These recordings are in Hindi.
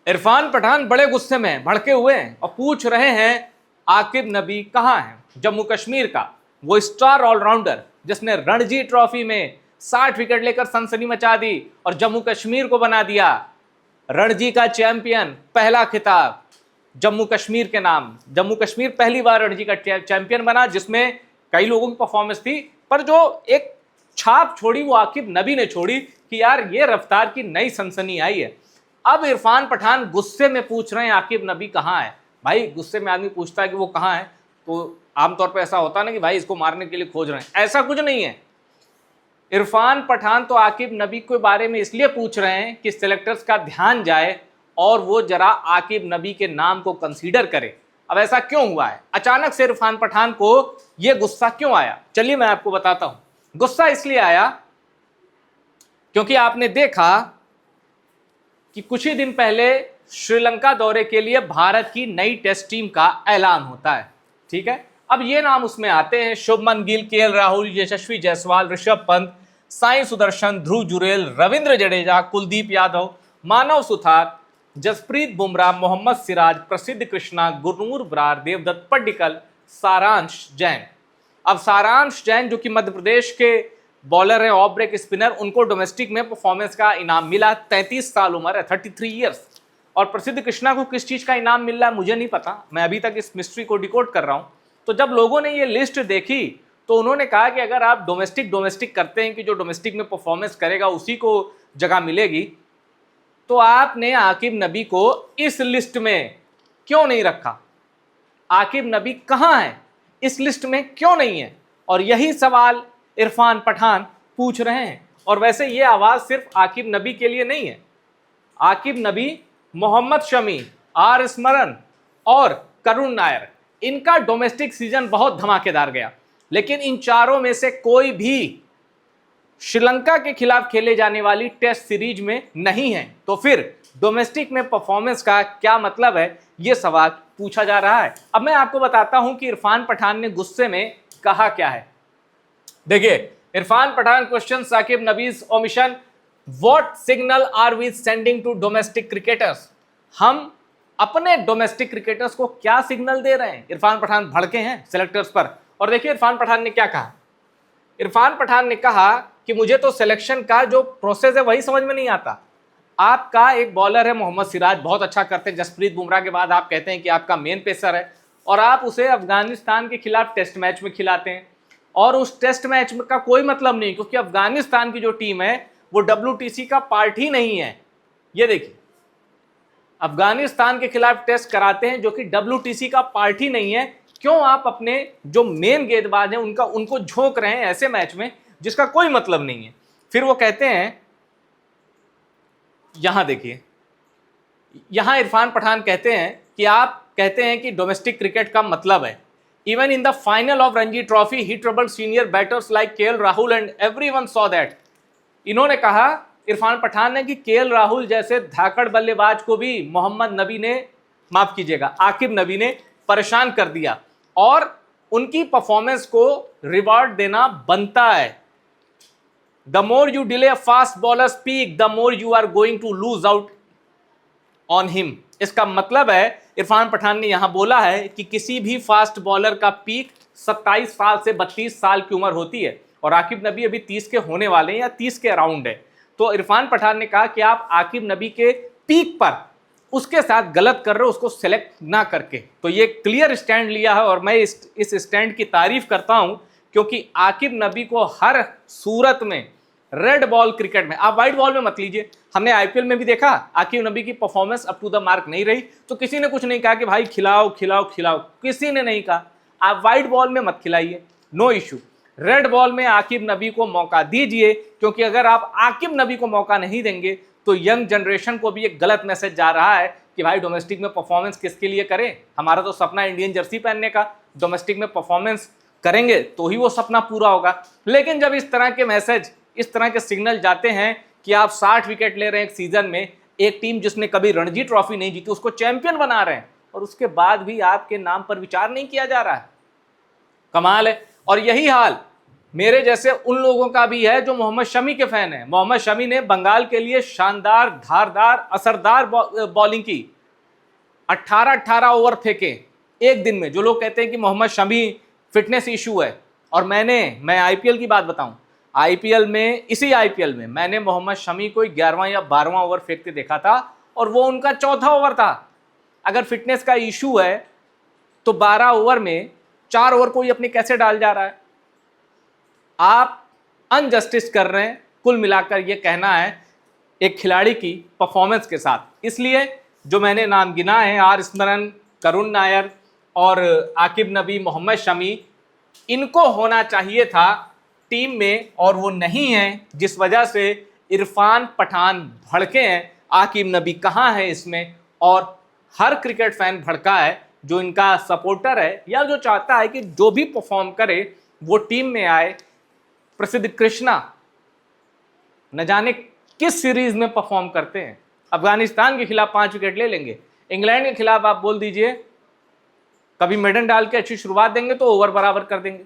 इरफान पठान बड़े गुस्से में भड़के हुए हैं और पूछ रहे हैं आकिब नबी कहां है। जम्मू कश्मीर का वो स्टार ऑलराउंडर जिसने रणजी ट्रॉफी में 60 विकेट लेकर सनसनी मचा दी और जम्मू कश्मीर को बना दिया रणजी का चैंपियन। पहला खिताब जम्मू कश्मीर के नाम। जम्मू कश्मीर पहली बार रणजी का चैंपियन बना, जिसमें कई लोगों की परफॉर्मेंस थी, पर जो एक छाप छोड़ी वो आकिब नबी ने छोड़ी कि यार ये रफ्तार की नई सनसनी आई है। अब इरफान पठान गुस्से में पूछ रहे हैं आकिब नबी कहां है। भाई गुस्से में आदमी पूछता है कि वो कहां है तो आमतौर पर ऐसा होता है ना कि भाई इसको मारने के लिए खोज रहे हैं, ऐसा कुछ नहीं है। इरफान पठान तो आकिब नबी के बारे में इसलिए पूछ रहे हैं कि सिलेक्टर्स का ध्यान जाए और वो जरा आकिब नबी के नाम को कंसीडर करे। अब ऐसा क्यों हुआ है, अचानक से इरफान पठान को ये गुस्सा क्यों आया, चलिए मैं आपको बताता हूं। गुस्सा इसलिए आया क्योंकि आपने देखा कि कुछ ही दिन पहले श्रीलंका दौरे के लिए भारत की नई टेस्ट टीम का ऐलान होता है, ठीक है। अब ये नाम उसमें आते हैं शुभमन गिल, केएल राहुल, यशस्वी जायसवाल, ऋषभ पंत, साई सुदर्शन, ध्रुव जुरेल, रविंद्र जडेजा, कुलदीप यादव, मानव सुथार, जसप्रीत बुमराह, मोहम्मद सिराज, प्रसिद्ध कृष्णा, गुरनूर बरार, देवदत्त पड्डीकल, सारांश जैन। अब सारांश जैन जो कि मध्य प्रदेश के बॉलर है, ऑफ ब्रेक स्पिनर, उनको डोमेस्टिक में परफॉर्मेंस का इनाम मिला। 33 साल उम्र है, 33 ईयर्स। और प्रसिद्ध कृष्णा को किस चीज का इनाम मिल रहा है मुझे नहीं पता, मैं अभी तक इस मिस्ट्री को डिकोड कर रहा हूं। तो जब लोगों ने ये लिस्ट देखी तो उन्होंने कहा कि अगर आप डोमेस्टिक करते हैं कि जो डोमेस्टिक में परफॉर्मेंस करेगा उसी को जगह मिलेगी, तो आपने आकिब नबी को इस लिस्ट में क्यों नहीं रखा। आकिब नबी कहां है, इस लिस्ट में क्यों नहीं है। और यही सवाल इरफान पठान पूछ रहे हैं। और वैसे ये आवाज सिर्फ आकिब नबी के लिए नहीं है। आकिब नबी, मोहम्मद शमी, आर स्मरण और करुण नायर, इनका डोमेस्टिक सीजन बहुत धमाकेदार गया, लेकिन इन चारों में से कोई भी श्रीलंका के खिलाफ खेले जाने वाली टेस्ट सीरीज में नहीं है। तो फिर डोमेस्टिक में परफॉर्मेंस का क्या मतलब है, यह सवाल पूछा जा रहा है। अब मैं आपको बताता हूं कि इरफान पठान ने गुस्से में कहा क्या है। देखिए, इरफान पठान क्वेश्चन साकिब नबीज omission, what signal are we sending to domestic cricketers. हम अपने डोमेस्टिक क्रिकेटर्स को क्या सिग्नल दे रहे हैं। इरफान पठान भड़के हैं सिलेक्टर्स पर। और देखिए इरफान पठान ने क्या कहा। इरफान पठान ने कहा कि मुझे तो सिलेक्शन का जो प्रोसेस है वही समझ में नहीं आता। आपका एक बॉलर है मोहम्मद सिराज, बहुत अच्छा करते हैं, जसप्रीत बुमराह के बाद आप कहते हैं कि आपका मेन पेसर है, और आप उसे अफगानिस्तान के खिलाफ टेस्ट मैच में खिलाते हैं। और उस टेस्ट मैच का कोई मतलब नहीं, क्योंकि अफगानिस्तान की जो टीम है वो WTC का पार्ट ही नहीं है। ये देखिए, अफगानिस्तान के खिलाफ टेस्ट कराते हैं जो कि WTC का पार्ट ही नहीं है। क्यों आप अपने जो मेन गेंदबाज हैं उनको झोंक रहे हैं ऐसे मैच में जिसका कोई मतलब नहीं है। फिर वो कहते हैं, यहां देखिए, यहां इरफान पठान कहते हैं कि आप कहते हैं कि डोमेस्टिक क्रिकेट का मतलब है, even in the final of Ranji trophy he troubled senior batters like KL Rahul and everyone saw that. इन्होंने कहा, इरफान पठान ने, कि केएल राहुल जैसे धाकड़ बल्लेबाज को भी मोहम्मद नबी ने, माफ कीजिएगा, आकिब नबी ने परेशान कर दिया और उनकी परफॉर्मेंस को रिवॉर्ड देना बनता है। The more you delay a fast bowler peak the more you are going to lose out on him. इसका मतलब है, इरफान पठान ने यहां बोला है कि किसी भी फास्ट बॉलर का पीक 27 साल से 32 साल की उम्र होती है, और आकिब नबी अभी 30 के होने वाले हैं या 30 के अराउंड है। तो इरफान पठान ने कहा कि आप आकिब नबी के पीक पर उसके साथ गलत कर रहे हो, उसको सेलेक्ट ना करके। तो ये क्लियर स्टैंड लिया है और मैं इस स्टैंड की तारीफ करता हूं, क्योंकि आकिब नबी को हर सूरत में रेड बॉल क्रिकेट में, आप व्हाइट बॉल में मत लीजिए, हमने IPL में भी देखा आकिब नबी की performance up to the mark नहीं रही, तो किसी ने कुछ नहीं कहा कि भाई खिलाओ खिलाओ खिलाओ, किसी ने नहीं कहा। आप व्हाइट बॉल में मत खिलाइए, नो इश्यू। रेड बॉल में आकिब नबी को मौका दीजिए, क्योंकि अगर आप आकिब नबी को मौका नहीं देंगे तो यंग जनरेशन को भी एक गलत मैसेज जा रहा है कि भाई डोमेस्टिक में परफॉर्मेंस किसके लिए करें, हमारा तो सपना इंडियन जर्सी पहनने का, डोमेस्टिक में परफॉर्मेंस करेंगे तो ही वो सपना पूरा होगा। लेकिन जब इस तरह के मैसेज, इस तरह के सिग्नल जाते हैं कि आप 60 विकेट ले रहे हैं एक सीजन में, एक टीम जिसने कभी रणजी ट्रॉफी नहीं जीती उसको चैंपियन बना रहे हैं, और उसके बाद भी आपके नाम पर विचार नहीं किया जा रहा है, कमाल है। और यही हाल मेरे जैसे उन लोगों का भी है जो मोहम्मद शमी के फैन है। मोहम्मद शमी ने बंगाल के लिए शानदार, धारदार, असरदार बॉलिंग की। 18-18 ओवर फेंके एक दिन में। जो लोग कहते हैं कि मोहम्मद शमी फिटनेस इशू है, और मैं आईपीएल की बात बताऊं, आईपीएल में, इसी आईपीएल में मैंने मोहम्मद शमी को 11वां या 12वां ओवर फेंकते देखा था, और वो उनका चौथा ओवर था। अगर फिटनेस का इशू है तो 12 ओवर में 4 ओवर कोई अपने कैसे डाल जा रहा है? आप अनजस्टिस कर रहे हैं कुल मिलाकर, ये कहना है एक खिलाड़ी की परफॉर्मेंस के साथ। इसलिए जो मैंने नाम गिना है, आर स्मरण, करुण नायर और आकिब नबी, मोहम्मद शमी, इनको होना चाहिए था टीम में, और वो नहीं है, जिस वजह से इरफान पठान भड़के हैं। आकिब नबी कहाँ है इसमें? और हर क्रिकेट फैन भड़का है जो इनका सपोर्टर है, या जो चाहता है कि जो भी परफॉर्म करे वो टीम में आए। प्रसिद्ध कृष्णा न जाने किस सीरीज में परफॉर्म करते हैं। अफगानिस्तान के खिलाफ 5 विकेट ले लेंगे, इंग्लैंड के खिलाफ आप बोल दीजिए कभी मेडन डाल के अच्छी शुरुआत देंगे तो ओवर बराबर कर देंगे।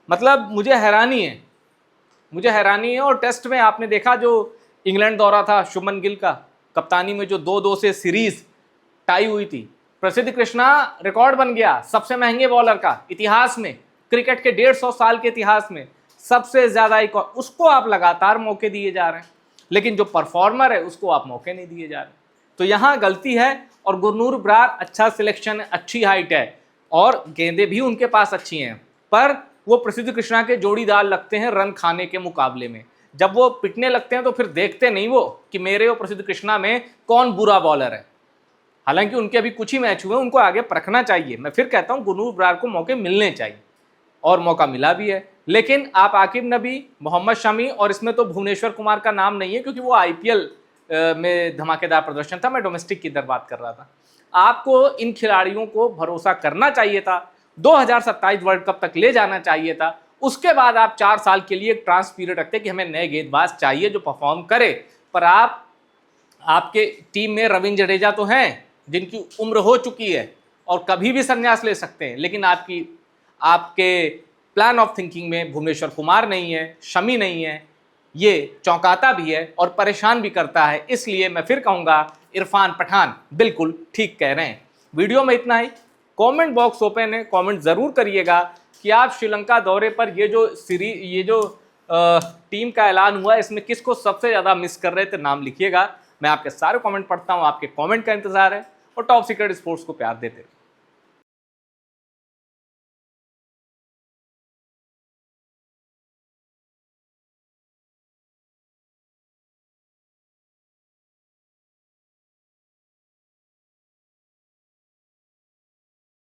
मतलब मुझे हैरानी है। और टेस्ट में आपने देखा जो इंग्लैंड दौरा था शुभमन गिल का कप्तानी में, जो 2-2 से सीरीज टाई हुई थी, प्रसिद्ध कृष्णा रिकॉर्ड बन गया सबसे महंगे बॉलर का इतिहास में, क्रिकेट के 150 साल के इतिहास में सबसे ज्यादा उसको आप लगातार मौके दिए जा रहे हैं, लेकिन जो परफॉर्मर है उसको आप मौके नहीं दिए जा रहे। तो यहां गलती है। और गुरनूर बरार अच्छा सिलेक्शन है, अच्छी हाइट है, और गेंदें भी उनके पास अच्छी हैं, पर वो प्रसिद्ध कृष्णा के जोड़ीदार लगते हैं रन खाने के मुकाबले में। जब वो पिटने लगते हैं तो फिर देखते नहीं वो कि मेरे और प्रसिद्ध कृष्णा में कौन बुरा बॉलर है। हालांकि उनके अभी कुछ ही मैच हुए, उनको आगे परखना चाहिए। मैं फिर कहता हूं गुरनूर बरार को मौके मिलने चाहिए, और मौका मिला भी है। लेकिन आप आकिब नबी, मोहम्मद शमी, और इसमें तो भुवनेश्वर कुमार का नाम नहीं है क्योंकि वो आईपीएल में धमाकेदार प्रदर्शन था, मैं डोमेस्टिक की इधर बात कर रहा था। आपको इन खिलाड़ियों को भरोसा करना चाहिए था, 2027 वर्ल्ड कप तक ले जाना चाहिए था। उसके बाद आप 4 साल के लिए एक ट्रांस पीरियड रखते कि हमें नए गेंदबाज चाहिए जो परफॉर्म करे। पर आपके टीम में रविंद्र जडेजा तो हैं जिनकी उम्र हो चुकी है और कभी भी संन्यास ले सकते हैं, लेकिन आपके प्लान ऑफ थिंकिंग में भुवनेश्वर कुमार नहीं है, शमी नहीं है। ये चौंकाता भी है और परेशान भी करता है। इसलिए मैं फिर कहूँगा इरफान पठान बिल्कुल ठीक कह रहे हैं। वीडियो में इतना ही। कमेंट बॉक्स ओपन है, कमेंट ज़रूर करिएगा कि आप श्रीलंका दौरे पर ये जो टीम का ऐलान हुआ है इसमें किसको सबसे ज़्यादा मिस कर रहे थे, नाम लिखिएगा। मैं आपके सारे कमेंट पढ़ता हूँ, आपके कमेंट का इंतज़ार है, और टॉप सीक्रेट स्पोर्ट्स को प्यार देते हैं।